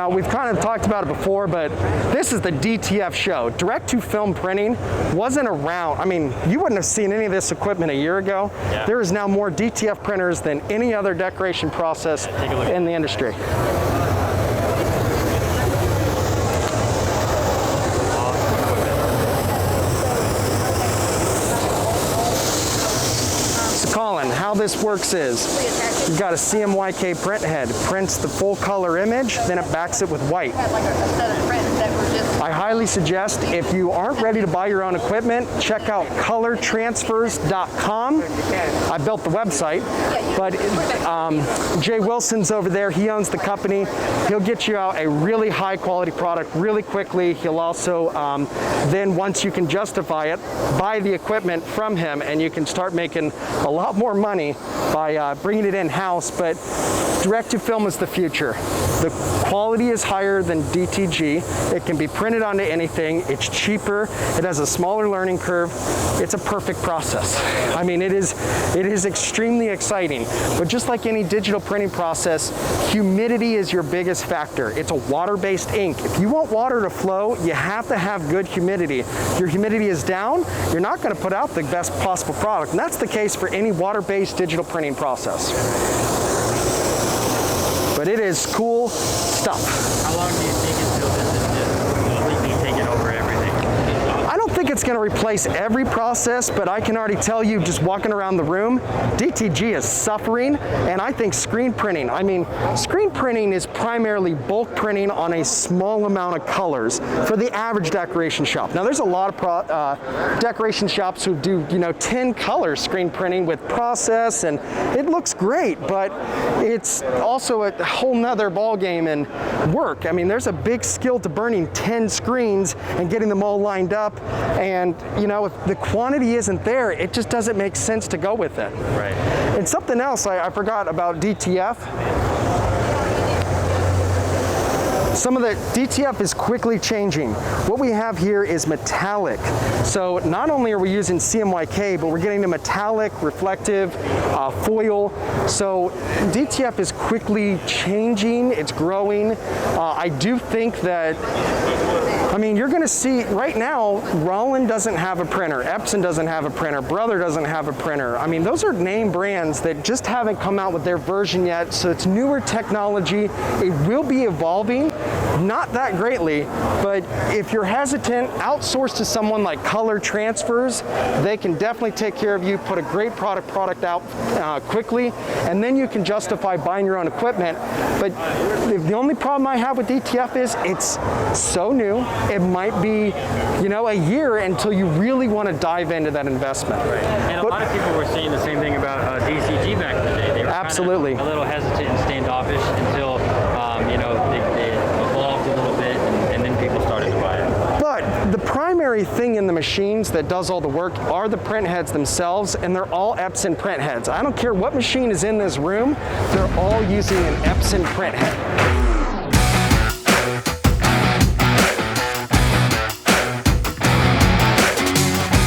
Now, we've kind of talked about it before, but this is the DTF show. Direct-to-film printing wasn't around. I mean, you wouldn't have seen any of this equipment a year ago. Yeah. There is now more DTF printers than any other decoration process in the industry. Colin, how this works is you've got a CMYK print head. It prints the full color image, then it backs it with white. I highly suggest, if you aren't ready to buy your own equipment, check out colortransfers.com. I built the website, but Jay Wilson's over there. He owns the company. He'll get you out a really high quality product really quickly. He'll also, then once you can justify it, buy the equipment from him, and you can start making a lot more money by bringing it in-house. But direct-to-film is the future. The quality is higher than DTG. It can be printed onto anything. It's cheaper. It has a smaller learning curve. It's a perfect process. I mean, it is extremely exciting. But just like any digital printing process, humidity is your biggest factor. It's a water-based ink. If you want water to flow, you have to have good humidity. If your humidity is down, you're not going to put out the best possible product. And that's the case for any water-based digital printing process. But it is cool stuff. How long do you think until this is just completely taking over everything? I don't think it's going to replace every process, but I can already tell you, just walking around the room, DTG is suffering, and I think screen printing. I mean, screen printing is primarily bulk printing on a small amount of colors for the average decoration shop. Now, there's a lot of decoration shops who do, 10 color screen printing with process, and it looks great, but it's also a whole nother ball game and work. I mean, there's a big skill to burning 10 screens and getting them all lined up. And if the quantity isn't there, it just doesn't make sense to go with it. Right. And something else I forgot about DTF. Some of the DTF is quickly changing. What we have here is metallic. So not only are we using CMYK, but we're getting to metallic, reflective, foil. So DTF is quickly changing, it's growing. I do think that, you're going to see right now, Roland doesn't have a printer, Epson doesn't have a printer, Brother doesn't have a printer. Those are name brands that just haven't come out with their version yet, so it's newer technology. It will be evolving, not that greatly, but if you're hesitant, outsource to someone like Color Transfers. They can definitely take care of you, put a great product out quickly, and then you can justify buying your own equipment. But the only problem I have with DTF is it's so new. It might be, a year until you really want to dive into that investment. Right. And a lot of people were saying the same thing about DCG back in the day. They were absolutely a little hesitant and standoffish until, they evolved a little bit, and then people started to buy it. But the primary thing in the machines that does all the work are the print heads themselves, and they're all Epson print heads. I don't care what machine is in this room, they're all using an Epson print head.